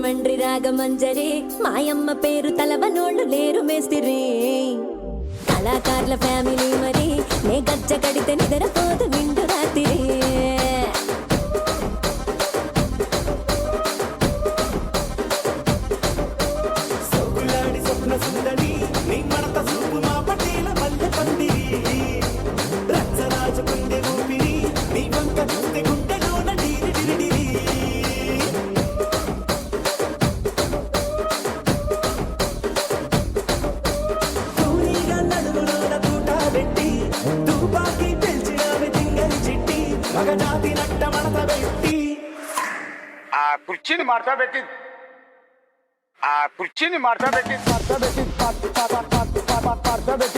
రాజమండ్రి రాగమంజరి మాయమ్మ పేరు తలవనోళ్ళు లేరు మేస్తిరి కళాకారుల ఫ్యామిలీ మరి నే గజ్జ కడితే నిద్రపోదు నిండు రాత్రి ఆ కుర్చీని మార్చా పెట్టి